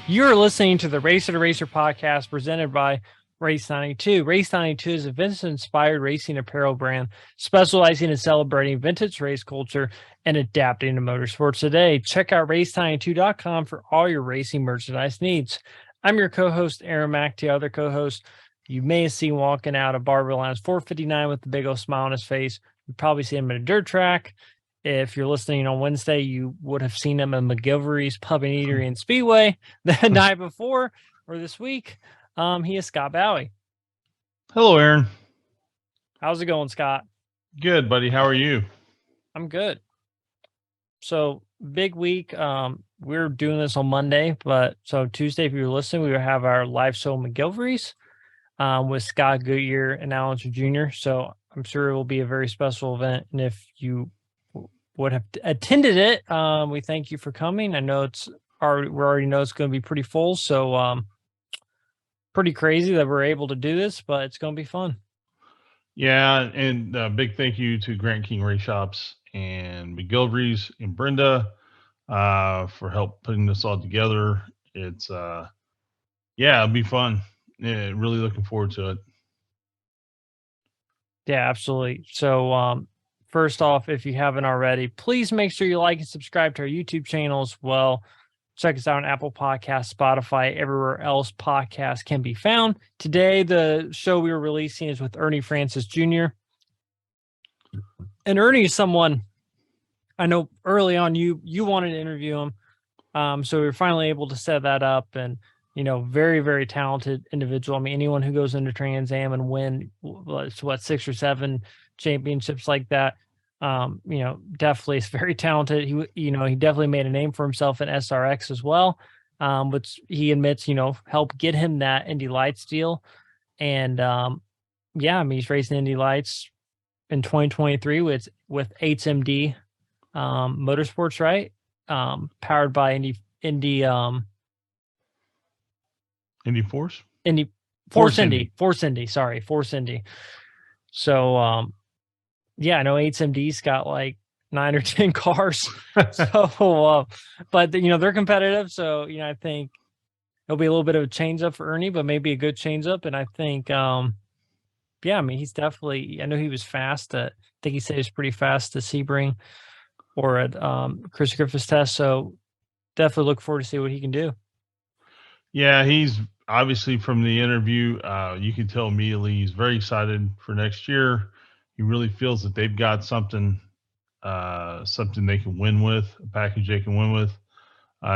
You're listening to the Racer to Racer podcast presented by Race 92. Race 92 is a vintage-inspired racing apparel brand specializing in celebrating vintage race culture and adapting to motorsports today. Check out race92.com for all your racing merchandise needs. I'm your co-host, Aaron Mack. The other co-host you may have seen walking out of Barber Lounge 459 with the big old smile on his face. You probably see him at a dirt track. If you're listening on Wednesday, you would have seen him in McGilvery's Pub and Eatery and Speedway the night before or this week. He is Scott Bowie. Hello, Aaron. How's it going, Scott? Good, buddy. How are you? I'm good. So big week. We're doing this on Monday, but so Tuesday, if you're listening, we will have our live show McGilvery's with Scott Goodyear and Alan Jr. So I'm sure it will be a very special event. And if you would have attended it, we thank you for coming. I know we already know it's going to be pretty full, so pretty crazy that we're able to do this, but it's going to be fun. Yeah, and big thank you to Grant King Race Shops and McGilvery's and Brenda for help putting this all together. It's it'll be fun. Yeah, really looking forward to it. Yeah, absolutely. So first off, if you haven't already, please make sure you like and subscribe to our YouTube channel as well. Check us out on Apple Podcasts, Spotify, everywhere else podcasts can be found. Today, the show we were releasing is with Ernie Francis Jr. And Ernie is someone I know early on you wanted to interview him. So we were finally able to set that up, and very, very talented individual. I mean, anyone who goes into Trans Am and win 6 or 7 championships like that, definitely is very talented. He definitely made a name for himself in SRX as well, which he admits, helped get him that Indy Lights deal. And he's racing Indy Lights in 2023 with HMD Motorsports, right? Powered by Indy Force? Force Indy. So, I know HMD's got like 9 or 10 cars. So, but they're competitive. So, I think it'll be a little bit of a change up for Ernie, but maybe a good change up. And I think, he's definitely, I know he was fast. I think he said he was pretty fast at Sebring or at Chris Griffith's test. So definitely look forward to see what he can do. Yeah, he's obviously from the interview, you can tell immediately he's very excited for next year. He really feels that they've got something they can win with, a package they can win with.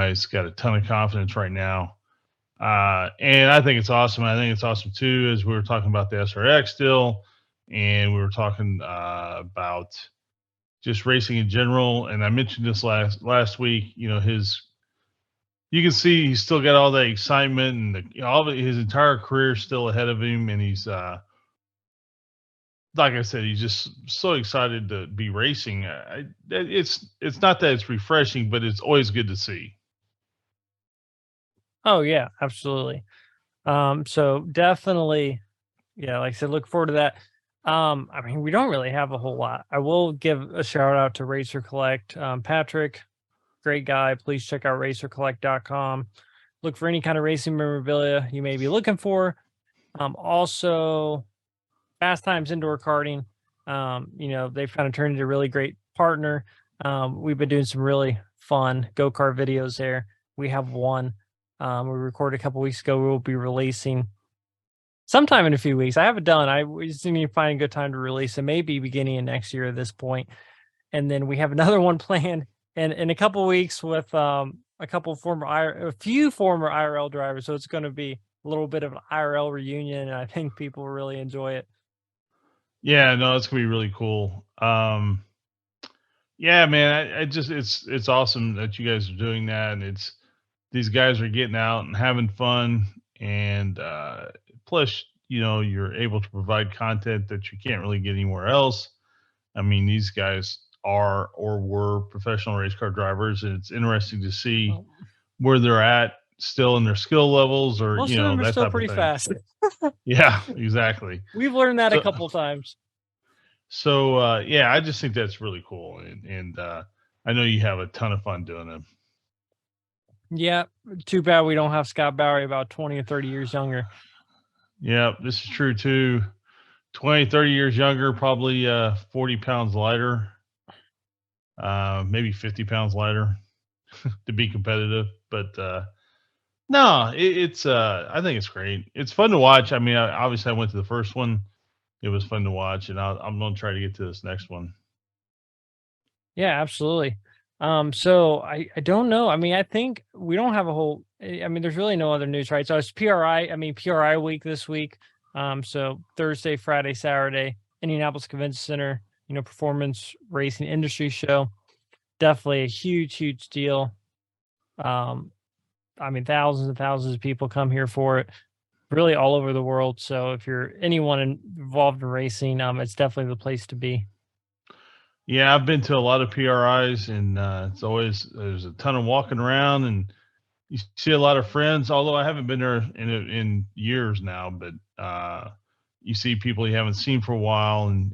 He's got a ton of confidence right now. And I think it's awesome. I think it's awesome, too, as we were talking about the SRX deal, and we were talking about just racing in general. And I mentioned this last week, you can see he's still got all that excitement and his entire career still ahead of him. And he's, like I said, he's just so excited to be racing. It's not that it's refreshing, but it's always good to see. Oh yeah, absolutely. So definitely, like I said, look forward to that. We don't really have a whole lot. I will give a shout out to Racer Collect. Patrick, great guy. Please check out racercollect.com. Look for any kind of racing memorabilia you may be looking for. Also, Fast Times Indoor Karting. They've kind of turned into a really great partner. We've been doing some really fun go-kart videos there. We have one we recorded a couple weeks ago. We'll be releasing sometime in a few weeks. I haven't done. We just need to find a good time to release it. Maybe beginning of next year at this point. And then we have another one planned in a couple of weeks with a few former IRL drivers. So it's going to be a little bit of an IRL reunion, and I think people will really enjoy it. Yeah, no, it's gonna be really cool. Yeah, man, it's awesome that you guys are doing that, and these guys are getting out and having fun, and plus, you're able to provide content that you can't really get anywhere else. I mean, these guys are or were professional race car drivers, and it's interesting to see where they're at still in their skill levels, or most of them are still pretty fast. Yeah, exactly. We've learned that a couple times. So I just think that's really cool, and I know you have a ton of fun doing it. Yeah, too bad we don't have Scott Bowery about 20 or 30 years younger. Yeah, this is true too. 20, 30 years younger, probably 40 pounds lighter, maybe 50 pounds lighter to be competitive. But no, it's I think it's great. It's fun to watch. I mean, obviously I went to the first one. It was fun to watch, and I'm going to try to get to this next one. Yeah, absolutely. So I don't know. I mean, I think we don't have a whole. I mean, there's really no other news, right? So it's PRI. I mean, PRI week this week. So Thursday, Friday, Saturday, Indianapolis Convention Center. Performance racing industry show. Definitely a huge, huge deal. Um, I mean, thousands and thousands of people come here for it, really all over the world. So if you're anyone involved in racing, it's definitely the place to be. Yeah, I've been to a lot of PRIs, and it's always there's a ton of walking around, and you see a lot of friends. Although I haven't been there in years now, but you see people you haven't seen for a while, and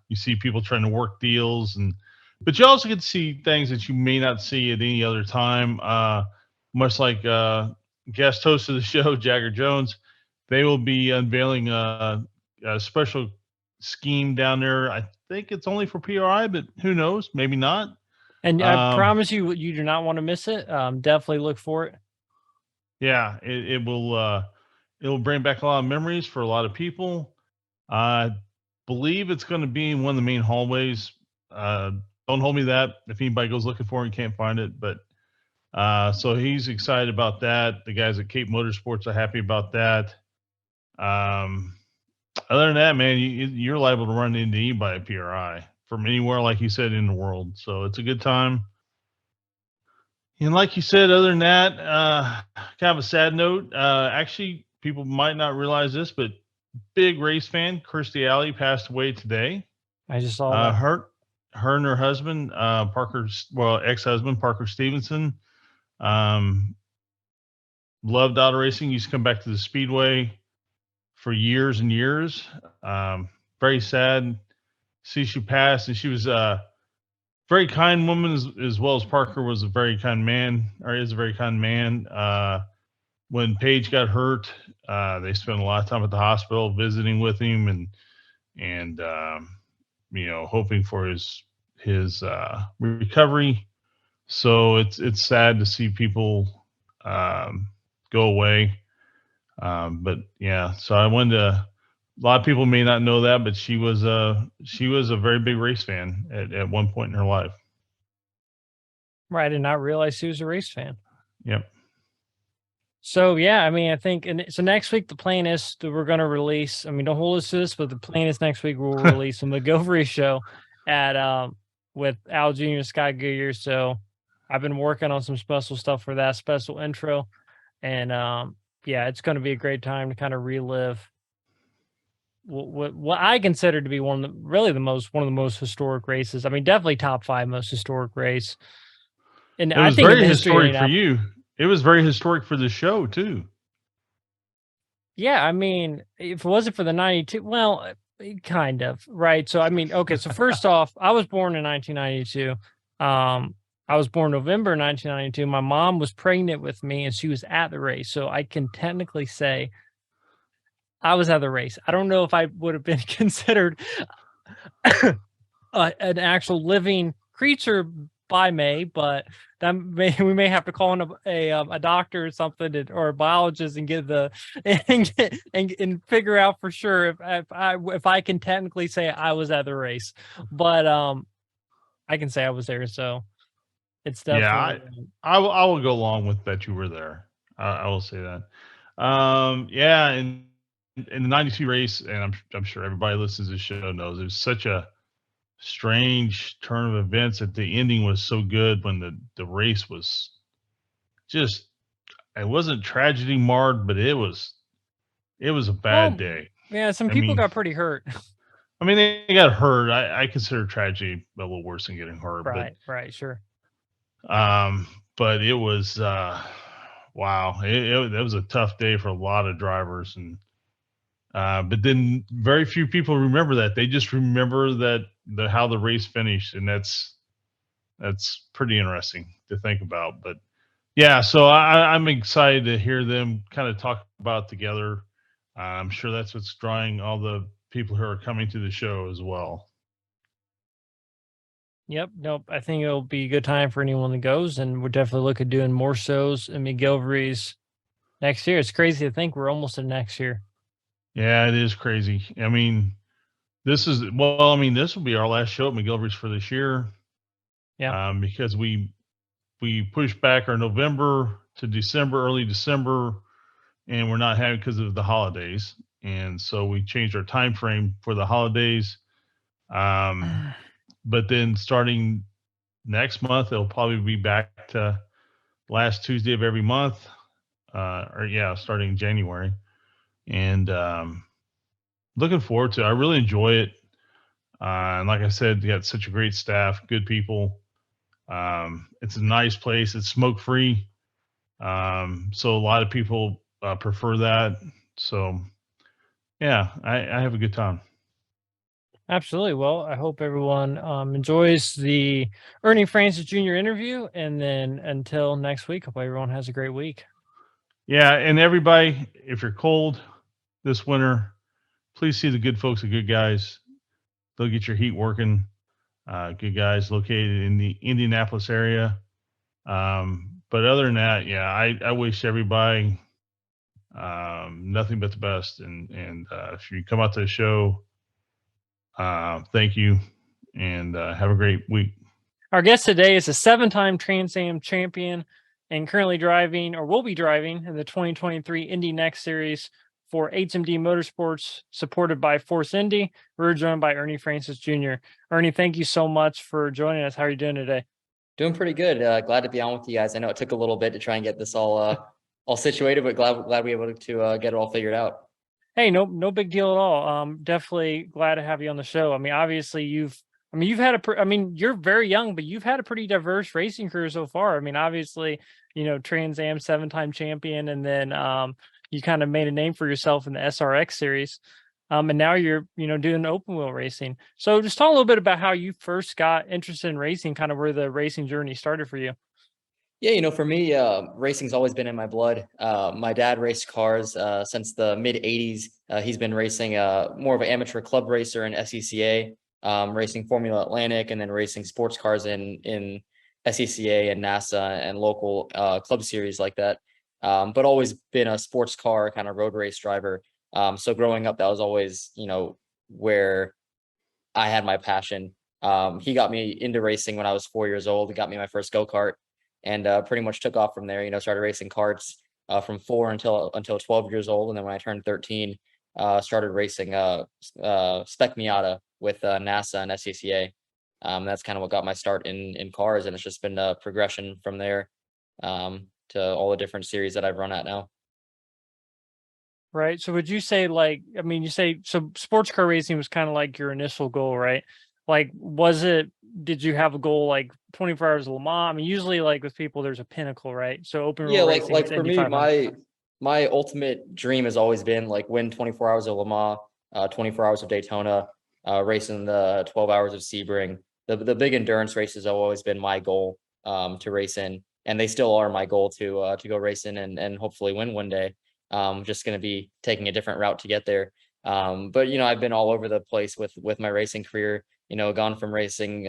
you see people trying to work deals, and but you also get to see things that you may not see at any other time. Much like guest host of the show, Jagger Jones, they will be unveiling a special scheme down there. I think it's only for PRI, but who knows? Maybe not. And I Um, promise you, you do not want to miss it. Definitely look for it. yeah, it will bring back a lot of memories for a lot of people. I believe it's going to be in one of the main hallways. Uh, don't hold me to that if anybody goes looking for it and can't find it, but so he's excited about that. The guys at Cape Motorsports are happy about that. Um, Other than that, man, you're liable to run into anybody at PRI from anywhere, like you said, in the world. So it's a good time. And like you said, other than that, kind of a sad note. Actually, people might not realize this, but big race fan, Kirstie Alley, passed away today. I just saw Uh, that. her, her and her husband, ex-husband Parker Stevenson, um, loved auto racing. Used to come back to the speedway for years and years. Um, Very sad. See, she passed, and she was a very kind woman as well as Parker was a very kind man, or is a very kind man. When Paige got hurt, they spent a lot of time at the hospital visiting with him and hoping for his recovery. So it's sad to see people go away. But yeah, so I wanted to. A lot of people may not know that, but she was a very big race fan at one point in her life. Right, I did not realize he was a race fan. Yep. So yeah, I mean, I think, and so next week the plan is that we're going to release. I mean, don't hold us to this, but the plan is next week we'll release a McGovery show at with Al Jr. and Scott Goodyear. So I've been working on some special stuff for that special intro, and yeah, it's going to be a great time to kind of relive what I consider to be one of the most historic races. I mean, definitely top five most historic race, and It I was think in very the history of historic for Indianapolis. you. It was very historic for the show too. Yeah, I mean, if it wasn't for the 92, well, kind of, right? So, I mean, okay, so first off, I was born in 1992. I was born November 1992. My mom was pregnant with me and she was at the race. So I can technically say I was at the race. I don't know if I would have been considered an actual living creature by May, but we may have to call in a doctor or something or a biologist and get the and figure out for sure if I can technically say I was at the race, but I can say I was there, so it's Yeah, definitely I will go along with that you were there. I will say that. Yeah, in the '92 race, and I'm sure everybody listens to the show knows it was such a strange turn of events that the ending was so good when the race was just it wasn't tragedy marred, but it was a bad well, day. yeah. Some I people mean, got pretty hurt. they got hurt. I consider tragedy a little worse than getting hurt, but Right, sure. um, but it was wow. It was a tough day for a lot of drivers, and but then very few people remember that. They just remember that how the race finished, and that's pretty interesting to think about. But Yeah, so I'm excited to hear them kind of talk about it together. I'm sure that's what's drawing all the people who are coming to the show as well. Yep. Nope. I think it'll be a good time for anyone that goes, and we're definitely looking at doing more shows in McGilvery's next year. It's crazy to think we're almost in next year. Yeah, it is crazy. I mean, this will be our last show at McGilvery's for this year, Yeah. because we pushed back our November to December, early December, and we're not having because of the holidays, and so we changed our time frame for the holidays. Um, but then starting next month, it'll probably be back to last Tuesday of every month, or yeah, starting January, and looking forward to it. I really enjoy it. And like I said, you got such a great staff, good people. It's a nice place. It's smoke free. So a lot of people prefer that. So yeah, I have a good time. Absolutely. Well, I hope everyone enjoys the Ernie Francis Jr. interview. And then until next week, hope everyone has a great week. Yeah, and everybody, if you're cold this winter, please see the good folks, the good guys. They'll get your heat working. Good guys located in the Indianapolis area. But other than that, yeah, I wish everybody nothing but the best. And if you come out to the show, thank you, and have a great week. Our guest today is a 7-time Trans Am champion and currently driving, or will be driving, in the 2023 Indy NXT Series for HMD Motorsports, supported by Force Indy. We're joined by Ernie Francis Jr. Ernie, thank you so much for joining us. How are you doing today? Doing pretty good. Glad to be on with you guys. I know it took a little bit to try and get this all situated, but glad we were able to get it all figured out. Hey, no big deal at all. Definitely glad to have you on the show. I mean, obviously you've had I mean, you're very young, but you've had a pretty diverse racing career so far. I mean, obviously, Trans Am 7-time champion, and then you kind of made a name for yourself in the SRX series. And now you're, doing open wheel racing. So just talk a little bit about how you first got interested in racing, kind of where the racing journey started for you. Yeah, for me, racing's always been in my blood. My dad raced cars since the mid '80s. He's been racing more of an amateur club racer in SECA, racing Formula Atlantic, and then racing sports cars in SECA and NASA and local club series like that. But always been a sports car kind of road race driver. So growing up, that was always, where I had my passion. He got me into racing when I was 4 years old. He got me my first go-kart and pretty much took off from there. Started racing karts from 4 until 12 years old. And then when I turned 13, started racing Spec Miata with NASA and SCCA. That's kind of what got my start in cars. And it's just been a progression from there to all the different series that I've run at now. Right. So would you say, like, I mean, you say so sports car racing was kind of like your initial goal, right? Like, did you have a goal like 24 hours of Le Mans? I mean, usually like with people, there's a pinnacle, right? So open Yeah, wheel like racing, like it's for Indy me, 500. my ultimate dream has always been like win 24 hours of Le Mans, 24 hours of Daytona, racing the 12 hours of Sebring. The big endurance races have always been my goal to race in, and they still are my goal to go race in and hopefully win one day. Just going to be taking a different route to get there. But I've been all over the place with my racing career. Gone from racing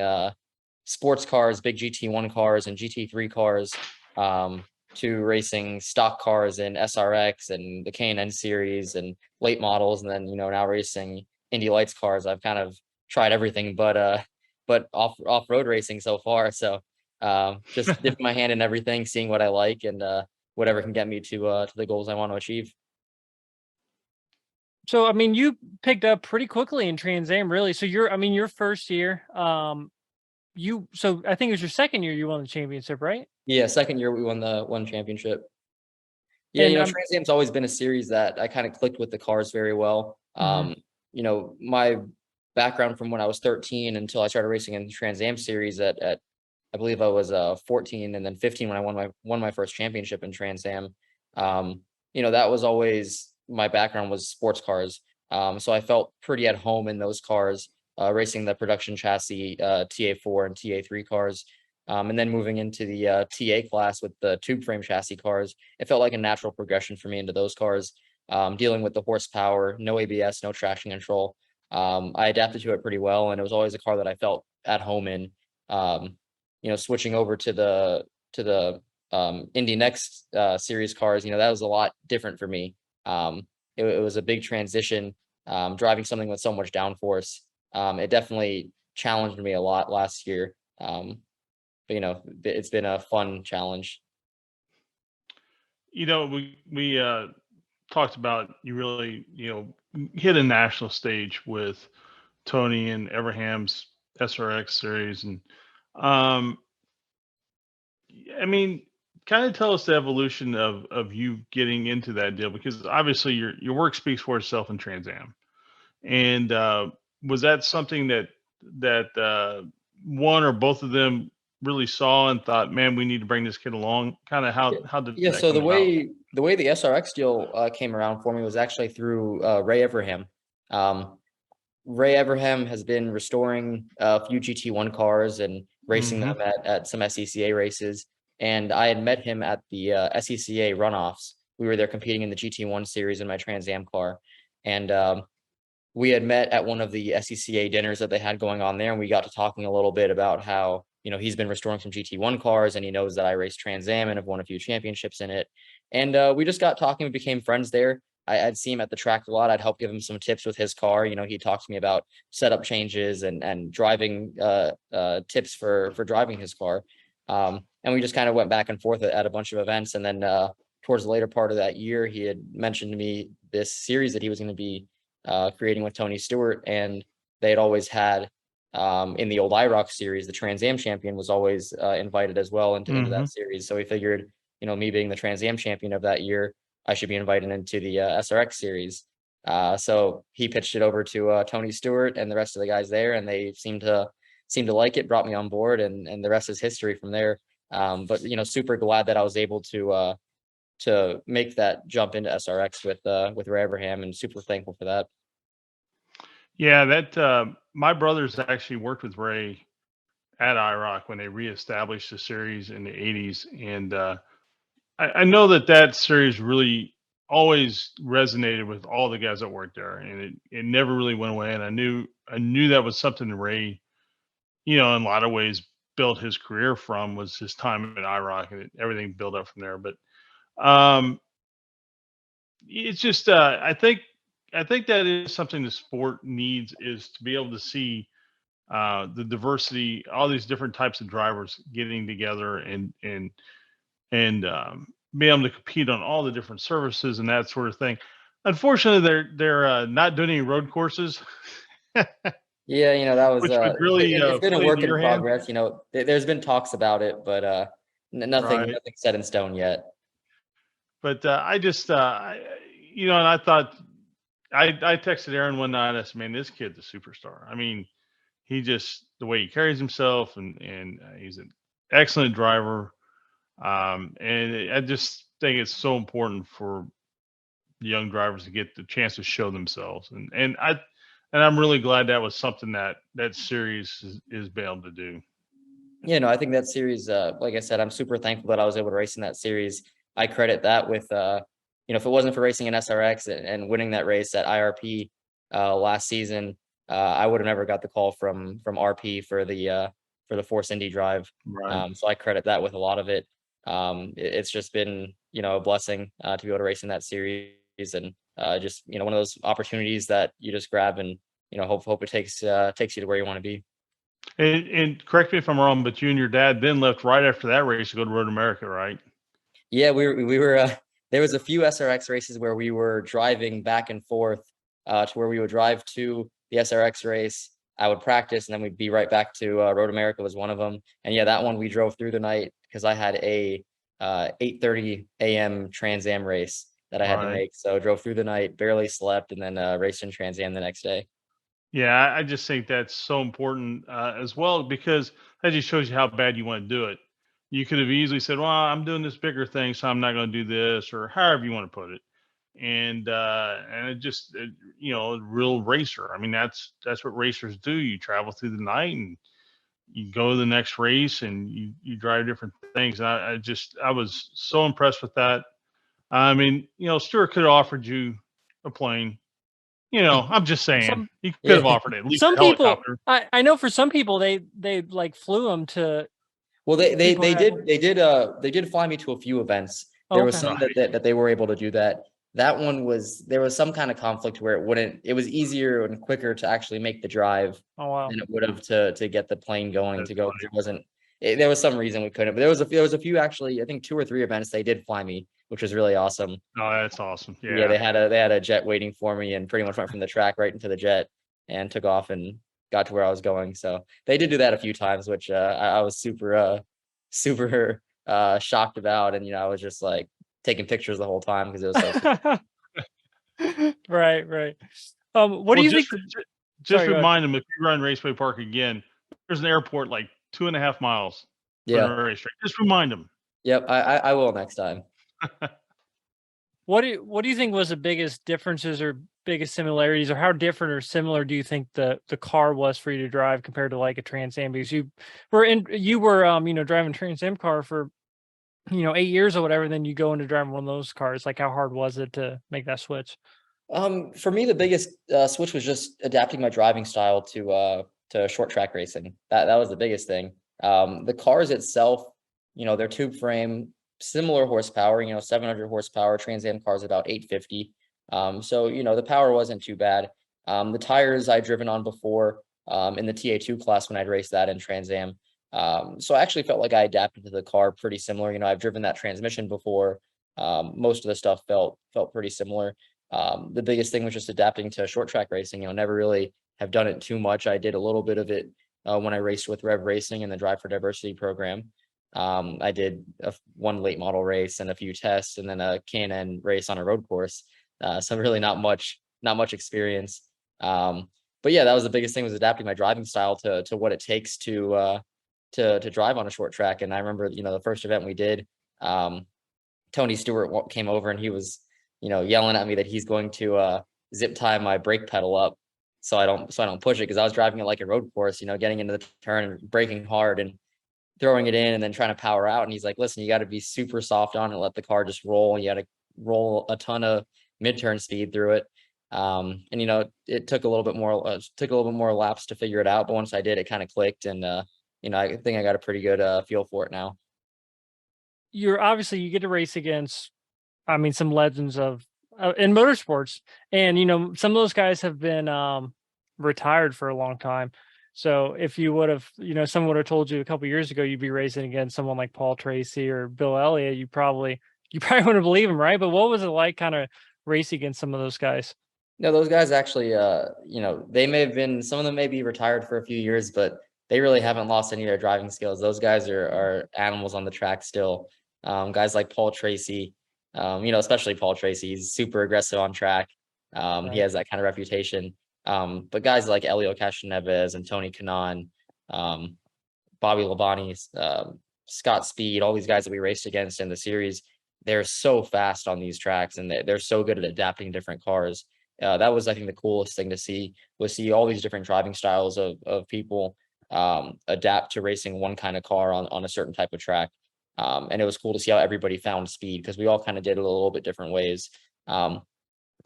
sports cars, big GT1 cars and GT3 cars, to racing stock cars in SRX and the K&N series and late models, and then now racing Indy Lights cars. I've kind of tried everything, but off road racing so far. So just dipping my hand in everything, seeing what I like, and whatever can get me to the goals I want to achieve. So I mean, you picked up pretty quickly in Trans Am, really. So your first year, so I think it was your second year you won the championship, right? Yeah, second year we won the one championship. Yeah, And Trans Am's always been a series that I kind of clicked with the cars very well. Mhm. My background from when I was 13 until I started racing in the Trans Am series at I believe I was 14 and then 15 when I won my first championship in Trans Am. That was always my background was sports cars. So I felt pretty at home in those cars, racing the production chassis TA4 and TA3 cars. And then moving into the TA class with the tube frame chassis cars, it felt like a natural progression for me into those cars. Dealing with the horsepower, no ABS, no traction control. I adapted to it pretty well, and it was always a car that I felt at home in. Switching over to the Indy NXT Series cars, that was a lot different for me. It was a big transition, driving something with so much downforce. It definitely challenged me a lot last year. But it's been a fun challenge. We talked about you really hit a national stage with Tony and Everham's SRX series, and I mean, kind of tell us the evolution of you getting into that deal, because obviously your work speaks for itself in Trans Am. And was that something that one or both of them really saw and thought, man, we need to bring this kid along? Kind of how did Yeah, that so come about? the way the SRX deal came around for me was actually through Ray Everham. Ray Everham has been restoring a few GT1 cars and racing Hmm. them at some SCCA races. And I had met him at the SCCA runoffs. We were there competing in the GT1 series in my Trans Am car. And we had met at one of the SCCA dinners that they had going on there. And we got to talking a little bit about how, he's been restoring some GT1 cars, and he knows that I race Trans Am and have won a few championships in it. And we just got talking, we became friends there. I'd see him at the track a lot. I'd help give him some tips with his car. He talked to me about setup changes and driving tips for driving his car. And we just kind of went back and forth at a bunch of events. And then towards the later part of that year, he had mentioned to me this series that he was going to be creating with Tony Stewart, and they had always had in the old IROC series, the Trans Am champion was always invited as well into that series. So we figured, me being the Trans Am champion of that year, I should be invited into the SRX series. So he pitched it over to Tony Stewart and the rest of the guys there, and they seemed to like it, brought me on board, and the rest is history from there. But super glad that I was able to make that jump into SRX with Ray Abraham, and super thankful for that. Yeah, that my brothers actually worked with Ray at IROC when they reestablished the series in the 80s. And I know that series really always resonated with all the guys that worked there, and it never really went away. And I knew that was something Ray, in a lot of ways built his career from, was his time at IROC, and everything built up from there. But um, it's just I think that is something the sport needs, is to be able to see the diversity, all these different types of drivers getting together and be able to compete on all the different services and that sort of thing. Unfortunately, they're not doing any road courses, Yeah, that was which would really it's been a play into work in your hand. progress. There's been talks about it, but nothing Right. set in stone yet. But I just, and I thought, I texted Aaron one night. I said, man, this kid's a superstar. I mean, he just, the way he carries himself, and he's an excellent driver. And I just think it's so important for young drivers to get the chance to show themselves. And I'm really glad that was something that series is been able to do. Yeah, no, I think that series, like I said, I'm super thankful that I was able to race in that series. I credit that with, if it wasn't for racing in SRX and winning that race at IRP last season, I would have never got the call from RP for the Force Indy drive. Right. So I credit that with a lot of it. It's just been, a blessing to be able to race in that series, and just, one of those opportunities that you just grab, and, hope it takes you to where you want to be. And correct me if I'm wrong, but you and your dad then left right after that race to go to Road America, right? Yeah, we were there was a few SRX races where we were driving back and forth to where we would drive to the SRX race. I would practice, and then we'd be right back to Road America was one of them. And yeah, that one we drove through the night because I had a 8:30 a.m. Trans Am race that I had to Right. make. So drove through the night, barely slept, and then raced in Trans Am the next day. Yeah, I just think that's so important as well, because that just shows you how bad you want to do it. You could have easily said, "Well, I'm doing this bigger thing, so I'm not going to do this," or however you want to put it. And it just, a real racer. I mean, that's what racers do. You travel through the night, and you go to the next race and you drive different things. And I was so impressed with that. I mean, Stewart could have offered you a plane. I'm just saying he could have offered at least some a people, helicopter. I know for some people they like flew them to. Well, they People have- did fly me to a few events. There was Okay. some that they were able to do that. That one there was some kind of conflict where it was easier and quicker to actually make the drive Oh wow. than it would have to get the plane going That's to go. funny. There was some reason we couldn't, but there was a few, actually, I think 2 or 3 events they did fly me, which was really awesome. Oh, that's awesome. Yeah, Yeah. they had a jet waiting for me and pretty much went from the track right into the jet and took off and got to where I was going. So they did do that a few times, which I was super shocked about. And I was just like taking pictures the whole time because it was so Right. What do you think? Just remind them, if you run Raceway Park again, there's an airport like 2.5 miles from the racetrack. Just remind them. Yep, I will next time. What do you think was the biggest differences or biggest similarities, or how different or similar do you think the car was for you to drive compared to like a Trans Am? Because you were driving Trans Am car for 8 years or whatever, then you go into driving one of those cars. Like, how hard was it to make that switch? For me, the biggest switch was just adapting my driving style to short track racing. That was the biggest thing. The cars itself, they're tube frame, similar horsepower, 700 horsepower. Trans Am cars about 850. So the power wasn't too bad. The tires I'd driven on before in the TA2 class when I'd raced that in Trans Am. So I actually felt like I adapted to the car pretty similar. I've driven that transmission before. Most of the stuff felt pretty similar. The biggest thing was just adapting to short track racing. Never really have done it too much. I did a little bit of it when I raced with Rev Racing in the Drive for Diversity program. I did one late model race and a few tests, and then a K&N race on a road course. So really not much experience. But yeah, that was the biggest thing, was adapting my driving style to what it takes to drive on a short track. And I remember, the first event we did, Tony Stewart came over and he was, yelling at me that he's going to zip tie my brake pedal up so I don't push it, because I was driving it like a road course, getting into the turn and braking hard and throwing it in and then trying to power out. And he's like, listen, you got to be super soft on it, let the car just roll. You got to roll a ton of mid-turn speed through it. And it took a little bit more laps to figure it out, but once I did, it kind of clicked, and I think I got a pretty good feel for it now. You get to race against, some legends of in motorsports, and some of those guys have been retired for a long time. So if you would have, someone would have told you a couple years ago you'd be racing against someone like Paul Tracy or Bill Elliott, you probably wouldn't believe him, right? But what was it like kind of racing against some of those guys? No, those guys actually, they may have been, some of them may be retired for a few years, but they really haven't lost any of their driving skills. Those guys are animals on the track still. Guys like Paul Tracy, especially Paul Tracy, he's super aggressive on track. He has that kind of reputation. But guys like Elio Castroneves and Tony Kanaan, Bobby Labonte, Scott Speed, all these guys that we raced against in the series, they're so fast on these tracks, and they're so good at adapting different cars. That was, I think, the coolest thing to see, was see all these different driving styles of people adapt to racing one kind of car on a certain type of track. And it was cool to see how everybody found speed, because we all kind of did it a little bit different ways. But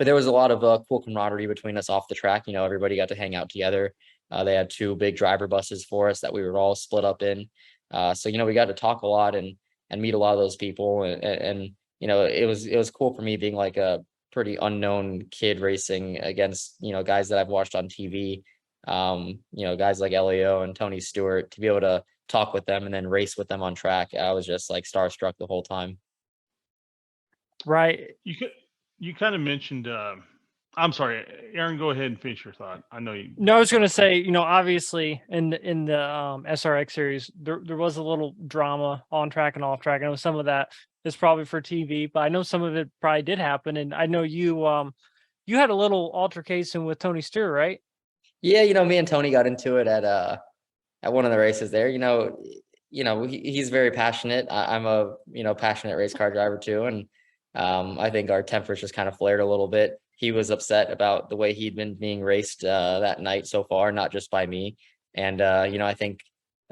there was a lot of cool camaraderie between us off the track. Everybody got to hang out together. They had 2 big driver buses for us that we were all split up in. So we got to talk a lot and meet a lot of those people. And it was cool for me, being like a pretty unknown kid racing against, guys that I've watched on TV. Guys like Elio and Tony Stewart, to be able to talk with them and then race with them on track. I was just like starstruck the whole time. Right. You kind of mentioned, I'm sorry, Aaron, go ahead and finish your thought. I know you. No, I was going to say, obviously in the SRX series, there was a little drama on track and off track. I know some of that is probably for TV, but I know some of it probably did happen. And I know you had a little altercation with Tony Stewart, right? Yeah, me and Tony got into it at one of the races there. He's very passionate. I'm a passionate race car driver too, and I think our tempers just kind of flared a little bit. He was upset about the way he'd been being raced that night so far, not just by me. And I think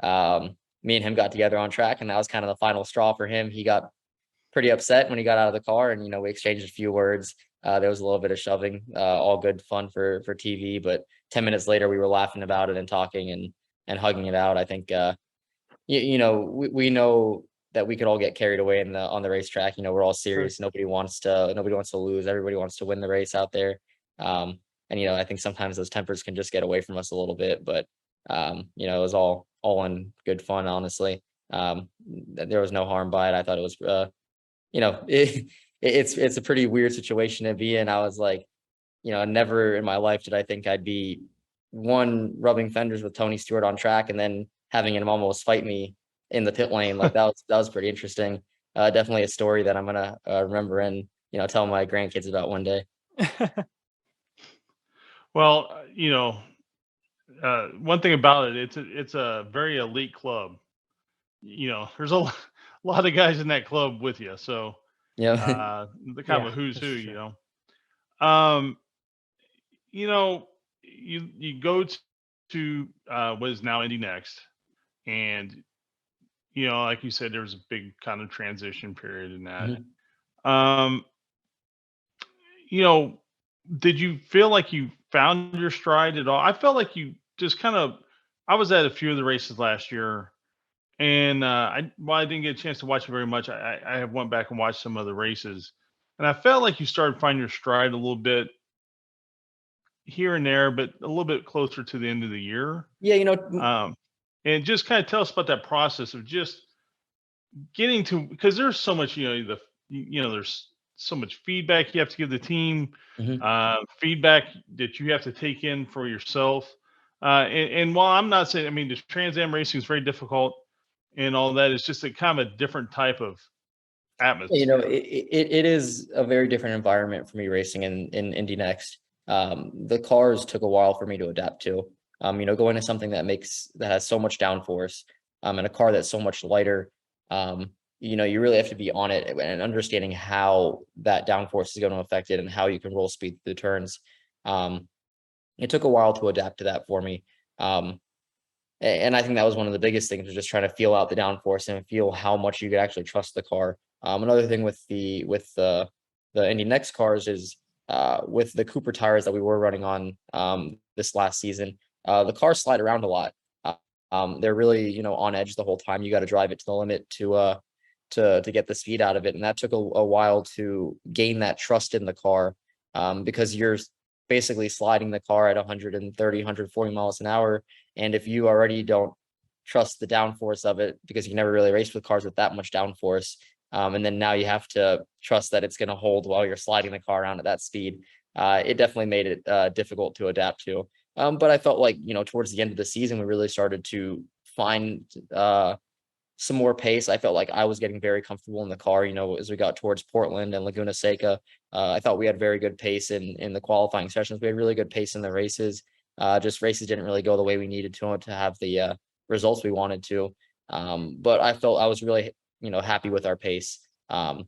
Me and him got together on track, and that was kind of the final straw for him. He got pretty upset when he got out of the car, and we exchanged a few words. There was a little bit of shoving, all good fun for TV, but 10 minutes later we were laughing about it and talking and hugging it out. I think we know that we could all get carried away on the racetrack. We're all serious. Nobody wants to lose. Everybody wants to win the race out there. And I think sometimes those tempers can just get away from us a little bit, but it was all in good fun, honestly. There was no harm by it. I thought it was it's a pretty weird situation to be in. I was like, never in my life did I think I'd be rubbing fenders with Tony Stewart on track and then having him almost fight me in the pit lane. Like that was pretty interesting. Definitely a story that I'm gonna remember and tell my grandkids about one day. Well, one thing about it, it's a very elite club. There's a lot of guys in that club with you, so Yeah. the kind of a who's who. You go to what is now Indy Next, and like you said, there was a big kind of transition period in that. Did you feel like you found your stride at all? I felt like you just I was at a few of the races last year, and I didn't get a chance to watch it very much. I went back and watched some of the races, and I felt like you started finding your stride a little bit here and there, but a little bit closer to the end of the year. Yeah. And just kind of tell us about that process of just getting to, because there's so much, there's so much feedback you have to give the team, feedback that you have to take in for yourself. And while I'm not saying, the Trans Am racing is very difficult and all that, it's just a kind of a different type of atmosphere. It is a very different environment for me racing in Indy Next. The cars took a while for me to adapt to. Going to something that has so much downforce, and a car that's so much lighter. You really have to be on it and understanding how that downforce is going to affect it and how you can roll speed through the turns. It took a while to adapt to that for me. And I think that was one of the biggest things, was just trying to feel out the downforce and feel how much you could actually trust the car. Another thing with the Indy Next cars is with the Cooper tires that we were running on this last season, the cars slide around a lot. They're really on edge the whole time. You got to drive it to the limit to get the speed out of it, and that took a while to gain that trust in the car, because you're basically sliding the car at 130, 140 miles an hour. And if you already don't trust the downforce of it, because you never really raced with cars with that much downforce, and then now you have to trust that it's going to hold while you're sliding the car around at that speed, it definitely made it difficult to adapt to. But I felt like, towards the end of the season, we really started to find some more pace. I felt like I was getting very comfortable in the car, as we got towards Portland and Laguna Seca. I thought we had very good pace in the qualifying sessions. We had really good pace in the races. Just races didn't really go the way we needed to have the results we wanted to. But I felt I was really, happy with our pace. Going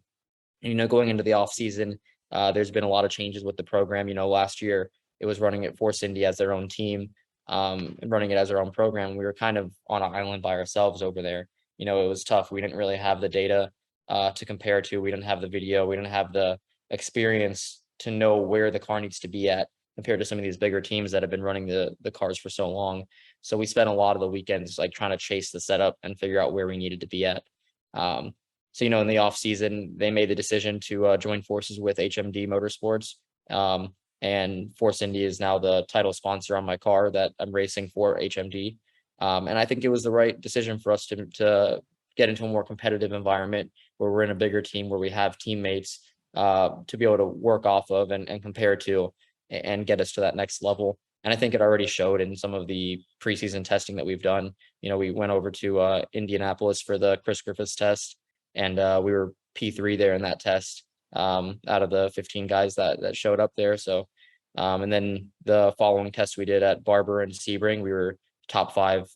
into the off season, there's been a lot of changes with the program. Last year it was running at Force Indy as their own team, and running it as our own program. We were kind of on an island by ourselves over there. It was tough. We didn't really have the data to compare to. We didn't have the video. We didn't have the experience to know where the car needs to be at compared to some of these bigger teams that have been running the cars for so long. So we spent a lot of the weekends like trying to chase the setup and figure out where we needed to be at. So in the off season, they made the decision to join forces with HMD Motorsports. And Force Indy is now the title sponsor on my car that I'm racing for, HMD. And I think it was the right decision for us to get into a more competitive environment where we're in a bigger team, where we have teammates to be able to work off of and compare to, and get us to that next level. And I think it already showed in some of the preseason testing that we've done. We went over to Indianapolis for the Chris Griffiths test, and we were P3 there in that test, out of the 15 guys that showed up there. So, and then the following test we did at Barber and Sebring, we were top 5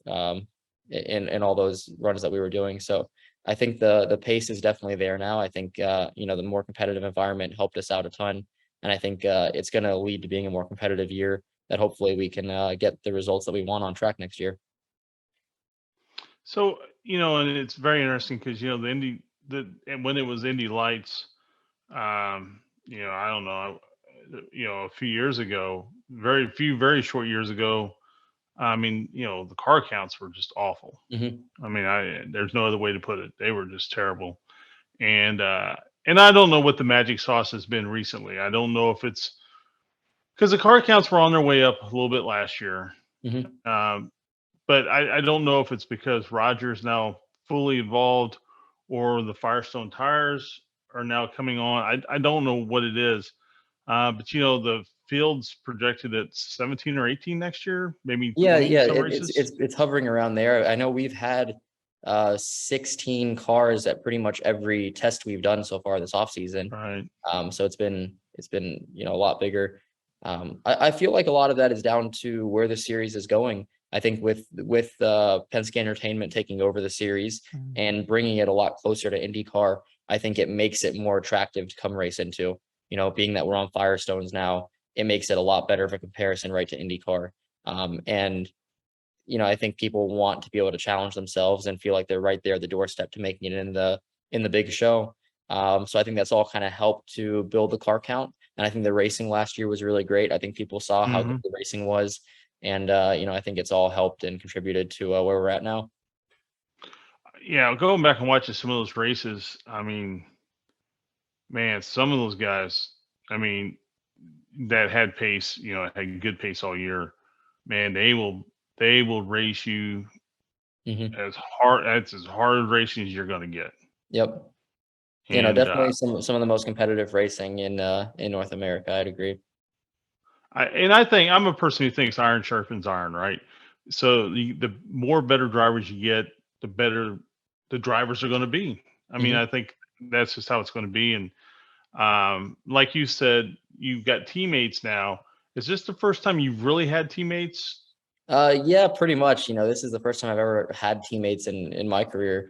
in all those runs that we were doing. So I think the pace is definitely there now. I think the more competitive environment helped us out a ton, and I think it's going to lead to being a more competitive year that hopefully we can get the results that we want on track next year. So, and it's very interesting because, and when it was Indy Lights, I don't know, a few years ago, very short years ago, I mean, the car counts were just awful. Mhm. I mean, there's no other way to put it. They were just terrible. And, uh, and I don't know what the magic sauce has been recently. I don't know if it's because the car counts were on their way up a little bit last year. Mhm. Um, but I don't know if it's because Roger's now fully involved or the Firestone tires are now coming on. I don't know what it is. But the field's projected at 17 or 18 next year, maybe Yeah, 20 yeah, some it's races. it's it's hovering around there. I know we've had 16 cars at pretty much every test we've done so far this offseason. Right. So it's been a lot bigger. I feel like a lot of that is down to where the series is going. I think with Penske Entertainment taking over the series Mhm. and bringing it a lot closer to IndyCar, I think it makes it more attractive to come race into. Being that we're on Firestones now, it makes it a lot better of a comparison right to IndyCar. And I think people want to be able to challenge themselves and feel like they're right there at the doorstep to making it in the big show. So I think that's all kind of helped to build the car count. And I think the racing last year was really great. I think people saw how good Hmm. the racing was, and I think it's all helped and contributed to where we're at now. Yeah, going back and watching some of those races, I mean, man, some of those guys, I mean, that had pace, had good pace all year, man, they will race you Hmm. as hard racing as you're going to get. Yep. And Definitely some of the most competitive racing in North America. I'd agree. I think I'm a person who thinks iron sharpens iron, right? So the more better drivers you get, the better the drivers are going to be. I mean, Hmm. I think that's just how it's going to be. And like you said, you've got teammates now. Is this the first time you've really had teammates? Yeah, pretty much. This is the first time I've ever had teammates in my career.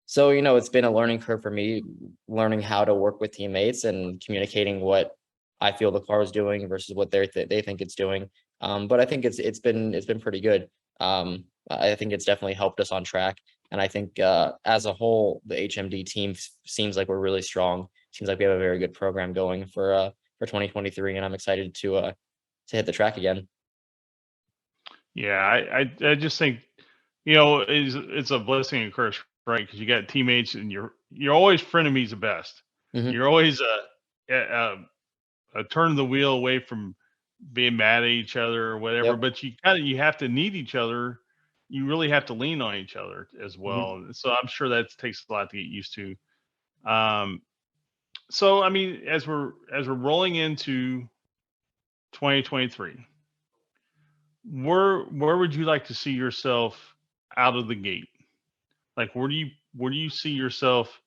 So it's been a learning curve for me, learning how to work with teammates and communicating what I feel the car is doing versus what they think it's doing. But I think it's been pretty good. I think it's definitely helped us on track, and I think as a whole, the HMD team seems like we're really strong. Seems like we have a very good program going for 2023, and I'm excited to hit the track again. Yeah, I just think it's a blessing and curse, right? Because you got teammates, and you're always frenemies at best. Hmm. You're always a turn of the wheel away from being mad at each other or whatever. Yep. But you have to need each other. You really have to lean on each other as Mhm. well. So I'm sure that takes a lot to get used to. Um, so I mean, as we're rolling into 2023, where would you like to see yourself out of the gate? Like where do you see yourself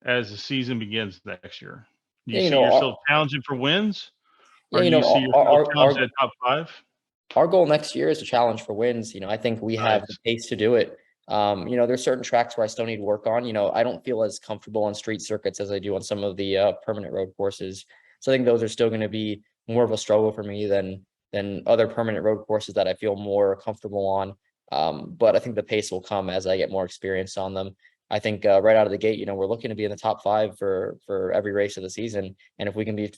as the season begins next year? Do you Yeah, see yourself challenging for wins, yeah, or do you see our, yourself our challenging our at top five? our goal next year is to challenge for wins. I think we have the Nice. pace to do it. There's certain tracks where I still need to work on. I don't feel as comfortable on street circuits as I do on some of the permanent road courses. So I think those are still going to be more of a struggle for me than other permanent road courses that I feel more comfortable on. But I think the pace will come as I get more experience on them. I think right out of the gate, we're looking to be in the top five for every race of the season, and if we can be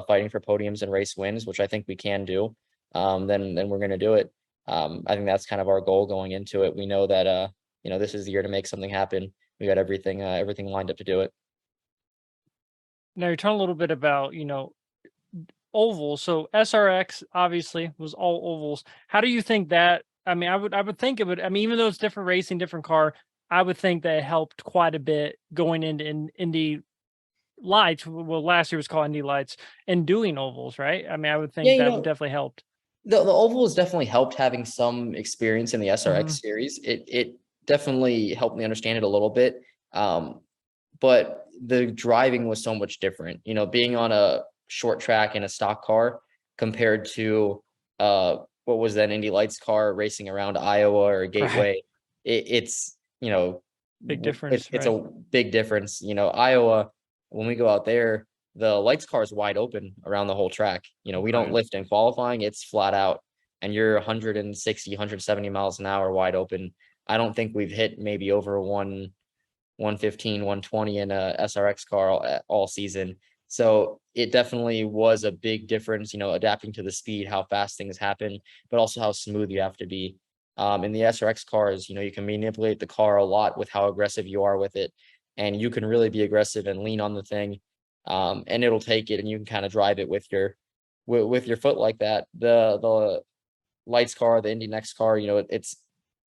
fighting for podiums and race wins, which I think we can do, then we're going to do it. I think that's kind of our goal going into it. We know that this is the year to make something happen. We got everything lined up to do it. Now you're talking a little bit about, ovals. So SRX obviously was all ovals. How do you think that? I mean, I would think it would. I mean, even though it's different racing, different car, I would think that it helped quite a bit going into Indy Lights. Well, last year was called Indy Lights, and doing ovals, right? I mean, I would Yeah, think that would definitely helped. the oval has definitely helped having some experience in the Hmm. SRX series. It definitely helped me understand it a little bit. But the driving was so much different. Being on a short track in a stock car compared to what was then Indy Lights car racing around Iowa or Right. Gateway. It's Big it's difference, it's right? a big difference. Iowa, when we go out there, the lights car is wide open around the whole track. We don't Right. lift in qualifying, it's flat out, and you're 160, 170 miles an hour wide open. I don't think we've hit maybe over 115, 120 in a SRX car all season. So it definitely was a big difference, adapting to the speed, how fast things happen, but also how smooth you have to be. In the SRX cars, you can manipulate the car a lot with how aggressive you are with it. And you can really be aggressive and lean on the thing. And it'll take it, and you can kind of drive it with your foot like that. The lights car, the Indy NXT car, it's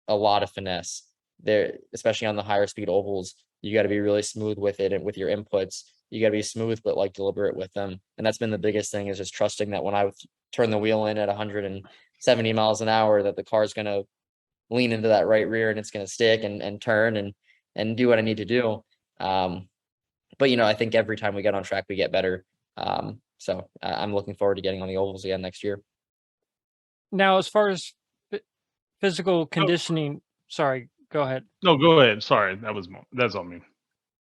a lot of finesse there, especially on the higher speed ovals. You got to be really smooth with it and with your inputs. You got to be smooth, but like deliberate with them. And that's been the biggest thing, is just trusting that when I turn the wheel in at 170 miles an hour, that the car is going to lean into that right rear, and it's going to stick and turn and do what I need to do. But I think every time we get on track, we get better. So I'm looking forward to getting on the ovals again next year. Now, as far as physical conditioning, sorry, go ahead. No, go ahead. Sorry, that's on me.